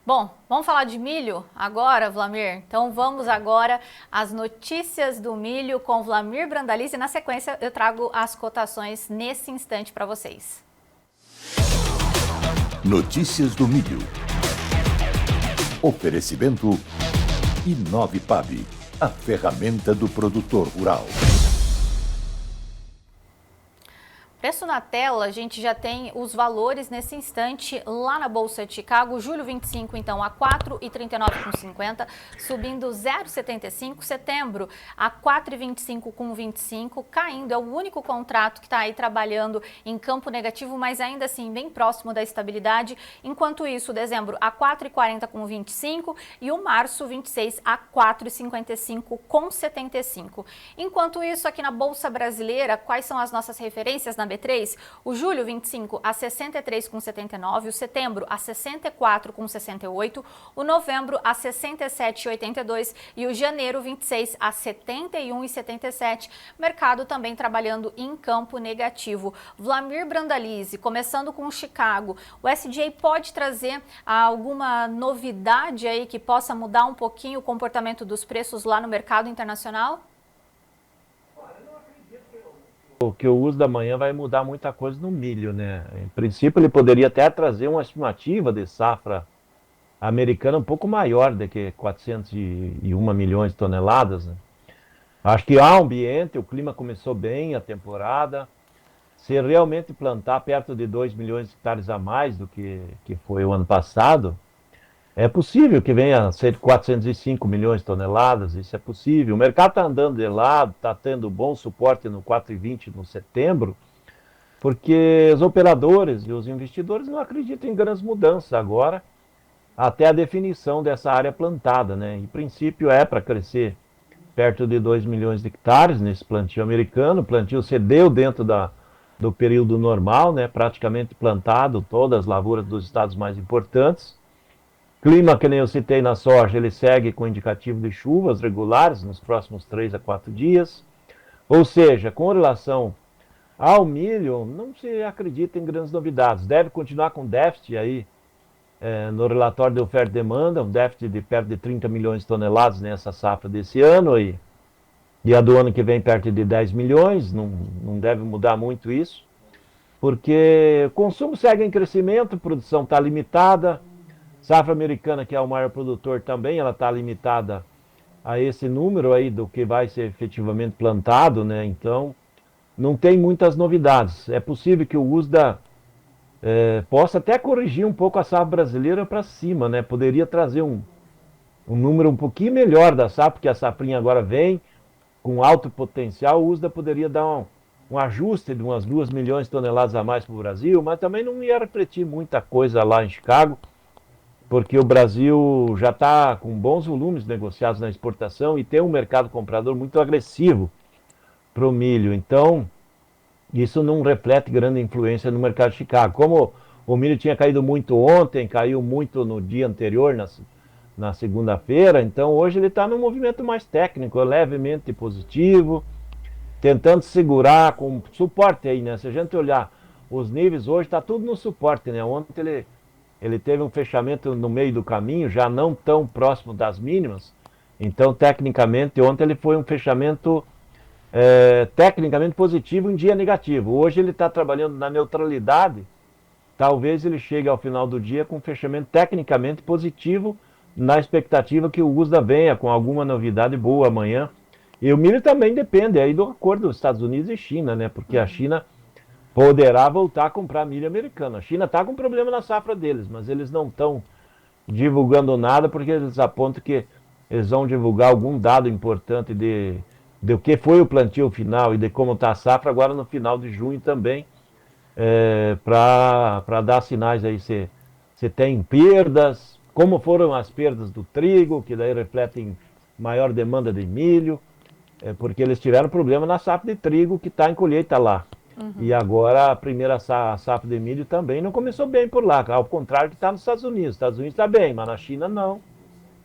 Bom, vamos falar de milho agora, Vlamir? Então vamos agora às notícias do milho com Vlamir Brandalize e na sequência eu trago as cotações nesse instante para vocês. Notícias do milho. Oferecimento Inovipab, a ferramenta do produtor rural. Preço na tela, a gente já tem os valores nesse instante lá na Bolsa de Chicago. Julho 25, então, a 4,39,50, subindo 0,75. Setembro, a 4,25,25, caindo. É o único contrato que está aí trabalhando em campo negativo, mas ainda assim bem próximo da estabilidade. Enquanto isso, dezembro, a 4,40,25 e o março 26 a 4,55,75. Enquanto isso, aqui na Bolsa Brasileira, quais são as nossas referências na B3, o julho 25 a 63,79, o setembro a 64,68, o novembro a 67,82 e o janeiro 26 a 71,77. Mercado também trabalhando em campo negativo. Vlamir Brandalize, começando com o Chicago, o SDA pode trazer alguma novidade aí que possa mudar um pouquinho o comportamento dos preços lá no mercado internacional? Que o uso da manhã vai mudar muita coisa no milho, né? Em princípio, ele poderia até trazer uma estimativa de safra americana um pouco maior do que 401 milhões de toneladas, né? Acho que há um ambiente, o clima começou bem a temporada. Se realmente plantar perto de 2 milhões de hectares a mais do que foi o ano passado, é possível que venha a ser 405 milhões de toneladas, isso é possível. O mercado está andando de lado, está tendo bom suporte no 4,20 no setembro, porque os operadores e os investidores não acreditam em grandes mudanças agora, até a definição dessa área plantada, né? Em princípio é para crescer perto de 2 milhões de hectares nesse plantio americano. O plantio cedeu dentro do período normal, né? Praticamente plantado todas as lavouras dos estados mais importantes. Clima, que nem eu citei na soja, ele segue com indicativo de chuvas regulares nos próximos 3 a 4 dias. Ou seja, com relação ao milho, não se acredita em grandes novidades. Deve continuar com déficit aí no relatório de oferta e demanda, um déficit de perto de 30 milhões de toneladas nessa safra desse ano e a do ano que vem perto de 10 milhões, não deve mudar muito isso, porque o consumo segue em crescimento, a produção está limitada. Safra americana, que é o maior produtor também, ela está limitada a esse número aí do que vai ser efetivamente plantado, né? Então, não tem muitas novidades. É possível que o USDA possa até corrigir um pouco a safra brasileira para cima, né? Poderia trazer um número um pouquinho melhor da safra, porque a safrinha agora vem com alto potencial. O USDA poderia dar um ajuste de umas 2 milhões de toneladas a mais para o Brasil, mas também não ia refletir muita coisa lá em Chicago, porque o Brasil já está com bons volumes negociados na exportação e tem um mercado comprador muito agressivo para o milho. Então, isso não reflete grande influência no mercado de Chicago. Como o milho tinha caído muito ontem, caiu muito no dia anterior, na segunda-feira, então hoje ele está num movimento mais técnico, levemente positivo, tentando segurar com suporte aí, né? Se a gente olhar os níveis hoje, está tudo no suporte, né? Ontem ele teve um fechamento no meio do caminho, já não tão próximo das mínimas. Então, tecnicamente, ontem ele foi um fechamento tecnicamente positivo em dia negativo. Hoje ele está trabalhando na neutralidade. Talvez ele chegue ao final do dia com um fechamento tecnicamente positivo, na expectativa que o USDA venha com alguma novidade boa amanhã. E o milho também depende aí do acordo dos Estados Unidos e China, né? Porque a China poderá voltar a comprar milho americano. A China está com problema na safra deles, mas eles não estão divulgando nada, porque eles apontam que eles vão divulgar algum dado importante de o que foi o plantio final e de como está a safra agora no final de junho também, para dar sinais aí se tem perdas, como foram as perdas do trigo, que daí refletem maior demanda de milho, porque eles tiveram problema na safra de trigo que está em colheita lá. E agora a primeira safra de milho também não começou bem por lá, ao contrário que está nos Estados Unidos. Os Estados Unidos está bem, mas na China não.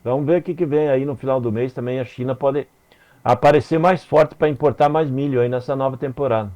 Vamos ver o que vem aí no final do mês. Também a China pode aparecer mais forte para importar mais milho aí nessa nova temporada.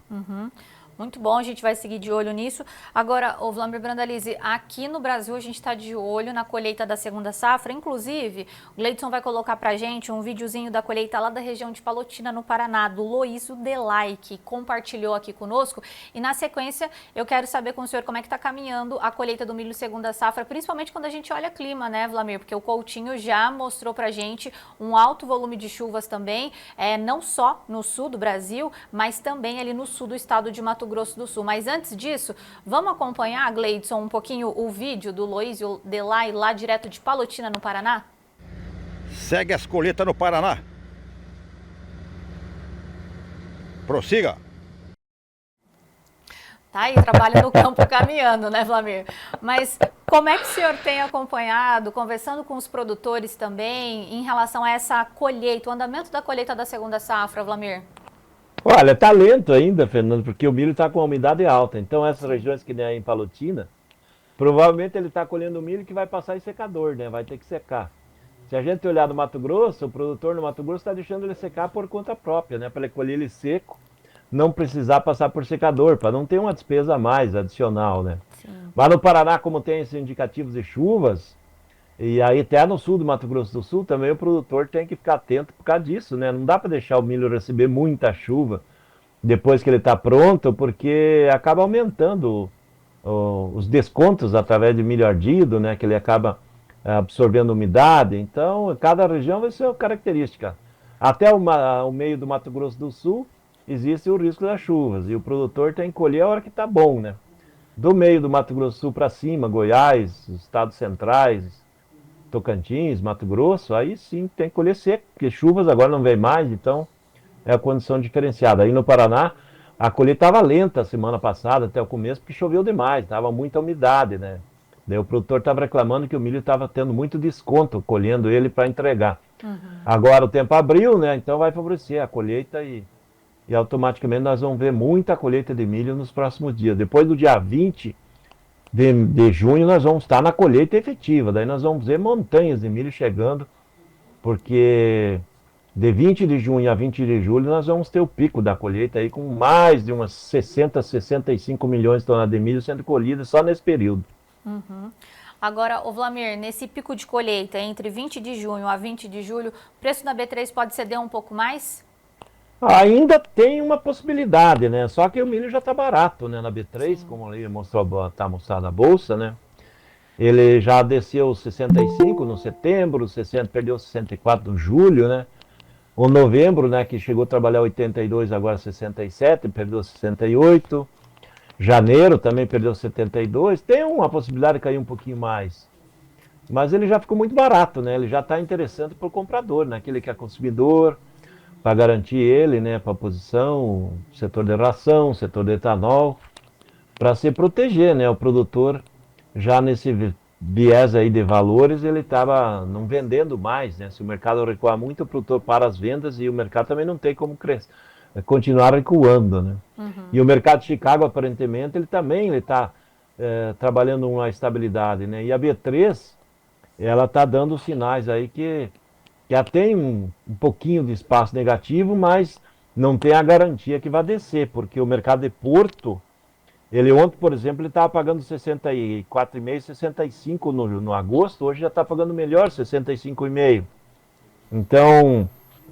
Muito bom, a gente vai seguir de olho nisso. Agora, o Wlamir Brandalize, aqui no Brasil a gente está de olho na colheita da segunda safra. Inclusive, o Gleidson vai colocar para a gente um videozinho da colheita lá da região de Palotina, no Paraná, do Loísio Delay, que compartilhou aqui conosco. E na sequência, eu quero saber com o senhor como é que está caminhando a colheita do milho segunda safra, principalmente quando a gente olha clima, né, Wlamir? Porque o Coutinho já mostrou para a gente um alto volume de chuvas também, não só no sul do Brasil, mas também ali no sul do estado de Mato Grosso do Sul. Mas antes disso, vamos acompanhar, Gleidson, um pouquinho o vídeo do Loísio Delay, lá direto de Palotina, no Paraná? Segue as colheitas no Paraná. Prossiga. Tá aí, trabalha no campo caminhando, né, Wlamir? Mas como é que o senhor tem acompanhado, conversando com os produtores também, em relação a essa colheita, o andamento da colheita da segunda safra, Wlamir? Olha, tá lento ainda, Fernando, porque o milho está com a umidade alta. Então, essas regiões que nem aí em Palotina, provavelmente ele está colhendo milho que vai passar em secador, né? Vai ter que secar. Se a gente olhar no Mato Grosso, o produtor no Mato Grosso está deixando ele secar por conta própria, né? Para ele colher ele seco, não precisar passar por secador, para não ter uma despesa a mais, adicional, né? Sim. Mas no Paraná, como tem esses indicativos de chuvas, e aí até no sul do Mato Grosso do Sul também o produtor tem que ficar atento por causa disso, né? Não dá para deixar o milho receber muita chuva depois que ele está pronto, porque acaba aumentando os descontos através de milho ardido, né? Que ele acaba absorvendo umidade. Então, cada região vai ser uma característica. Até o meio do Mato Grosso do Sul existe o risco das chuvas e o produtor tem que colher a hora que está bom, né? Do meio do Mato Grosso do Sul para cima, Goiás, estados centrais, Tocantins, Mato Grosso, aí sim tem que colher seco, porque chuvas agora não vem mais, então é a condição diferenciada. Aí no Paraná, a colheita estava lenta a semana passada, até o começo, porque choveu demais, estava muita umidade, né? Daí o produtor estava reclamando que o milho estava tendo muito desconto, colhendo ele para entregar. Uhum. Agora o tempo abriu, né? Então vai favorecer a colheita e automaticamente nós vamos ver muita colheita de milho nos próximos dias. Depois do dia 20 de junho nós vamos estar na colheita efetiva, daí nós vamos ver montanhas de milho chegando, porque de 20 de junho a 20 de julho nós vamos ter o pico da colheita aí com mais de umas 60, 65 milhões de toneladas de milho sendo colhidas só nesse período. Uhum. Agora, Wlamir, nesse pico de colheita entre 20 de junho a 20 de julho, o preço da B3 pode ceder um pouco mais? Ainda tem uma possibilidade, né? Só que o milho já está barato, né? Na B3, sim, como ali está mostrado a bolsa, né? Ele já desceu 65 no setembro, 60, perdeu 64 no julho, né? O novembro, né? Que chegou a trabalhar 82, agora 67, perdeu 68. Janeiro também perdeu 72. Tem uma possibilidade de cair um pouquinho mais. Mas ele já ficou muito barato, né? Ele já está interessante para o comprador, né? Aquele que é consumidor, para garantir ele, né, para a posição, setor de ração, setor de etanol, para se proteger, né, o produtor já nesse viés aí de valores, ele estava não vendendo mais, né, se o mercado recuar muito, o produtor para as vendas e o mercado também não tem como continuar recuando, né. Uhum. E o mercado de Chicago, aparentemente, ele também está trabalhando uma estabilidade, né, e a B3, ela está dando sinais aí que já tem um pouquinho de espaço negativo, mas não tem a garantia que vai descer, porque o mercado de Porto, ele ontem, por exemplo, ele estava pagando 64,5, 65 no agosto, hoje já está pagando melhor, 65,5. Então,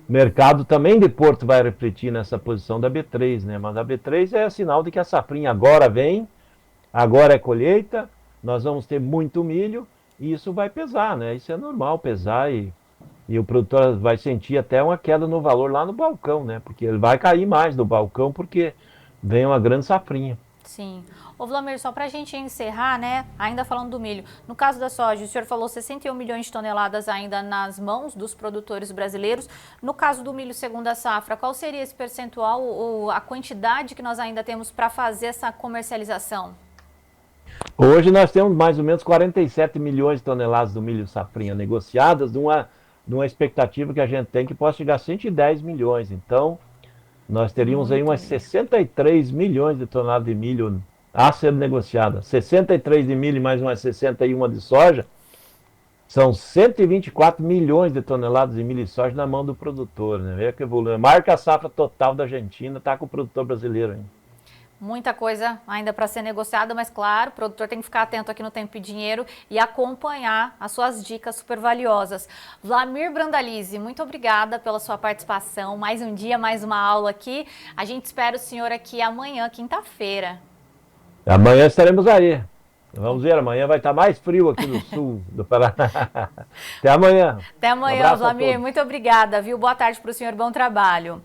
o mercado também de Porto vai refletir nessa posição da B3, né? Mas a B3 é sinal de que a safrinha agora vem, agora é colheita, nós vamos ter muito milho, e isso vai pesar, né? Isso é normal pesar e o produtor vai sentir até uma queda no valor lá no balcão, né? Porque ele vai cair mais no balcão porque vem uma grande safrinha. Sim. Ô Wlamir, só para a gente encerrar, né? Ainda falando do milho. No caso da soja, o senhor falou 61 milhões de toneladas ainda nas mãos dos produtores brasileiros. No caso do milho segunda safra, qual seria esse percentual ou a quantidade que nós ainda temos para fazer essa comercialização? Hoje nós temos mais ou menos 47 milhões de toneladas do milho safrinha negociadas, de uma expectativa que a gente tem que possa chegar a 110 milhões. Então, nós teríamos aí umas 63 milhões de toneladas de milho a ser negociada. 63 de milho e mais umas 61 de soja, são 124 milhões de toneladas de milho e soja na mão do produtor, né? Veja que volume. Marca a safra total da Argentina, está com o produtor brasileiro ainda. Muita coisa ainda para ser negociada, mas claro, o produtor tem que ficar atento aqui no Tempo e Dinheiro e acompanhar as suas dicas super valiosas. Wlamir Brandalize, muito obrigada pela sua participação. Mais um dia, mais uma aula aqui. A gente espera o senhor aqui amanhã, quinta-feira. Amanhã estaremos aí. Vamos ver, amanhã vai estar mais frio aqui no sul do Paraná. Até amanhã. Até amanhã, Wlamir. Muito obrigada, viu? Boa tarde para o senhor, bom trabalho.